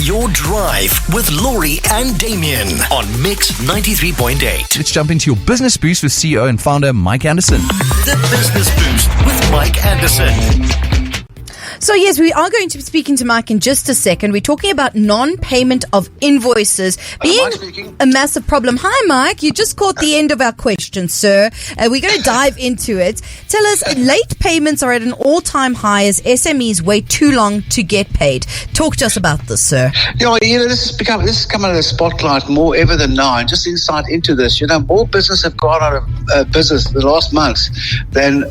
your drive with Lauri and Damian on Mix 93.8. Let's jump into your business boost with CEO and founder Mike Anderson. The Business Boost with Mike Anderson. So yes, we are going to be speaking to Mike in just a second. We're talking about non-payment of invoices being a massive problem. Hi, Mike. You just caught the end of our question, sir. We're going to dive into it. Tell us, late payments are at an all-time high as SMEs wait too long to get paid. Talk to us about this, sir. This has come out of the spotlight more ever than now. And just insight into this, more business have gone out of business the last months than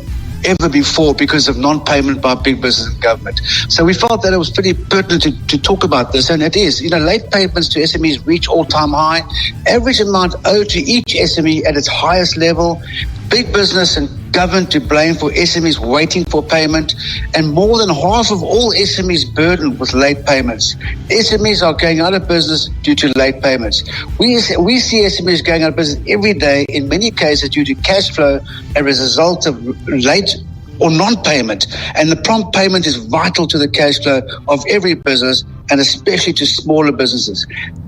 ever before because of non-payment by big business and government. So we felt that it was pretty pertinent to talk about this, and it is. Late payments to SMEs reach all-time high. Average amount owed to each SME at its highest level. Big business and government to blame for SMEs waiting for payment, and more than half of all SMEs burdened with late payments. SMEs are going out of business due to late payments. We see SMEs going out of business every day, in many cases due to cash flow as a result of late or non-payment, and the prompt payment is vital to the cash flow of every business, and especially to smaller businesses.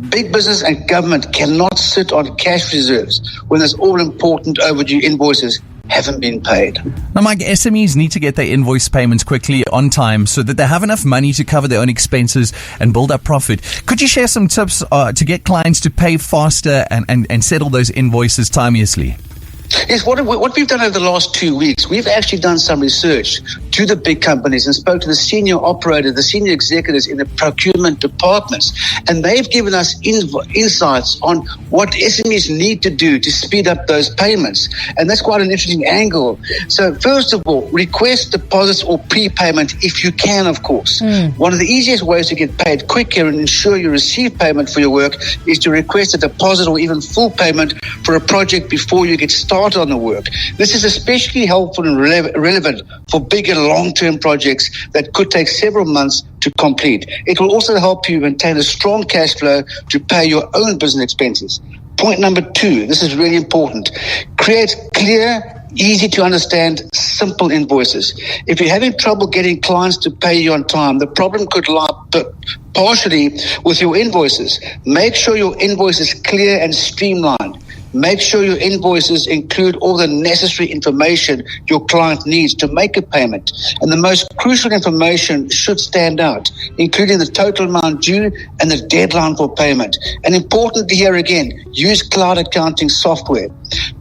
Big business and government cannot sit on cash reserves when there's all-important overdue invoices haven't been paid. Now, Mike, SMEs need to get their invoice payments quickly on time so that they have enough money to cover their own expenses and build up profit. Could you share some tips to get clients to pay faster and settle those invoices timeously? Yes, what we've done over the last 2 weeks, we've actually done some research to the big companies and spoke to the senior operators, the senior executives in the procurement departments, and they've given us insights on what SMEs need to do to speed up those payments, and that's quite an interesting angle. So first of all, request deposits or prepayment if you can, of course. One of the easiest ways to get paid quicker and ensure you receive payment for your work is to request a deposit or even full payment for a project before you get started on the work. This is especially helpful and relevant for bigger long-term projects that could take several months to complete. It will also help you maintain a strong cash flow to pay your own business expenses. Point number 2, this is really important. Create clear, easy to understand, simple invoices. If you're having trouble getting clients to pay you on time, the problem could lie partially with your invoices. Make sure your invoice is clear and streamlined. Make sure your invoices include all the necessary information your client needs to make a payment. And the most crucial information should stand out, including the total amount due and the deadline for payment. And importantly here again, use cloud accounting software.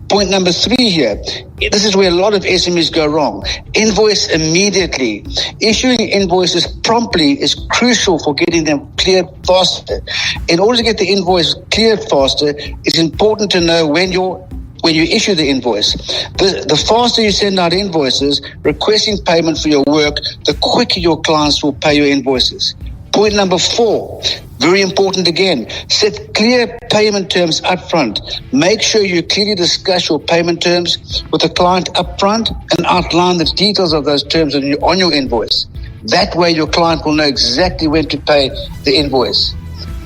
Point number 3 here, this is where a lot of SMEs go wrong. Invoice immediately. Issuing invoices promptly is crucial for getting them cleared faster. In order to get the invoice cleared faster, it's important to know when you issue the invoice. The faster you send out invoices requesting payment for your work, the quicker your clients will pay your invoices. Point number 4, very important again, set clear payment terms up front. Make sure you clearly discuss your payment terms with the client up front and outline the details of those terms on your invoice. That way your client will know exactly when to pay the invoice.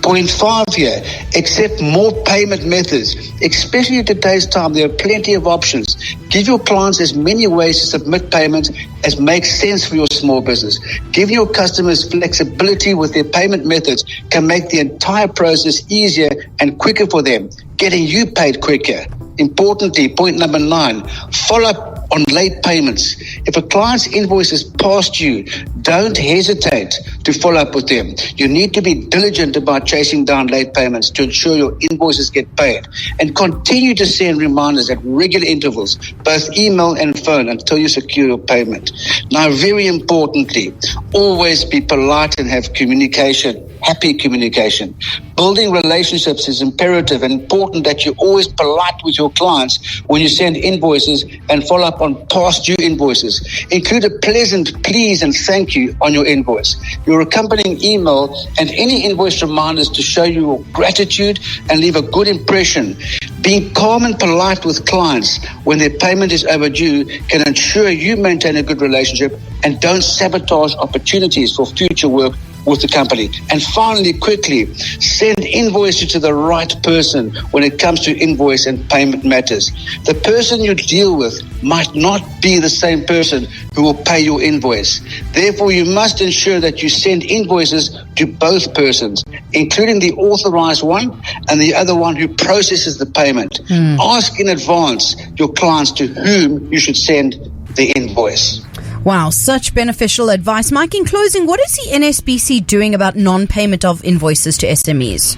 Point 5 here, accept more payment methods. Especially in today's time, there are plenty of options. Give your clients as many ways to submit payments as makes sense for your small business. Giving your customers flexibility with their payment methods can make the entire process easier and quicker for them, getting you paid quicker. Importantly, point number 9, follow up on late payments. If a client's invoice is past due, don't hesitate to follow up with them. You need to be diligent about chasing down late payments to ensure your invoices get paid, and continue to send reminders at regular intervals, both email and phone, until you secure your payment. Now, very importantly, always be polite and have communication. Happy communication. Building relationships is imperative and important that you're always polite with your clients when you send invoices and follow up on past due invoices. Include a pleasant please and thank you on your invoice, your accompanying email, and any invoice reminders to show your gratitude and leave a good impression. Being calm and polite with clients when their payment is overdue can ensure you maintain a good relationship and don't sabotage opportunities for future work with the company. And finally, quickly, send invoices to the right person when it comes to invoice and payment matters. The person you deal with might not be the same person who will pay your invoice. Therefore, you must ensure that you send invoices to both persons, including the authorized one and the other one who processes the payment. Ask in advance your clients to whom you should send the invoice. Wow, such beneficial advice. Mike, in closing, what is the NSBC doing about non-payment of invoices to SMEs?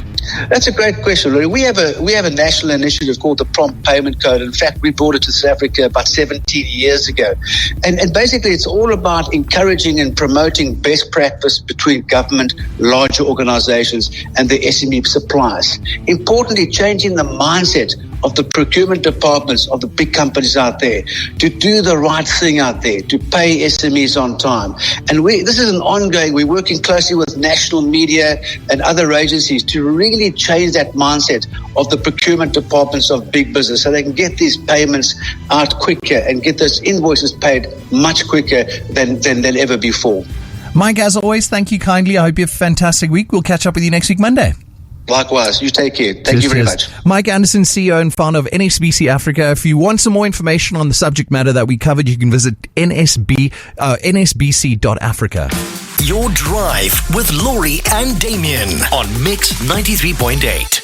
That's a great question, Lauri. We have a national initiative called the Prompt Payment Code. In fact, we brought it to South Africa about 17 years ago. And basically, it's all about encouraging and promoting best practice between government, larger organizations, and the SME suppliers. Importantly, changing the mindset of the procurement departments of the big companies out there to do the right thing out there, to pay SMEs on time. And this is an ongoing, we're working closely with national media and other agencies to really change that mindset of the procurement departments of big business so they can get these payments out quicker and get those invoices paid much quicker than ever before. Mike, as always, thank you kindly. I hope you have a fantastic week. We'll catch up with you next week, Monday. Likewise. You take care. Thank you very much. Mike Anderson, CEO and founder of NSBC Africa. If you want some more information on the subject matter that we covered, you can visit nsbc.africa. Your Drive with Lauri and Damian on Mix 93.8.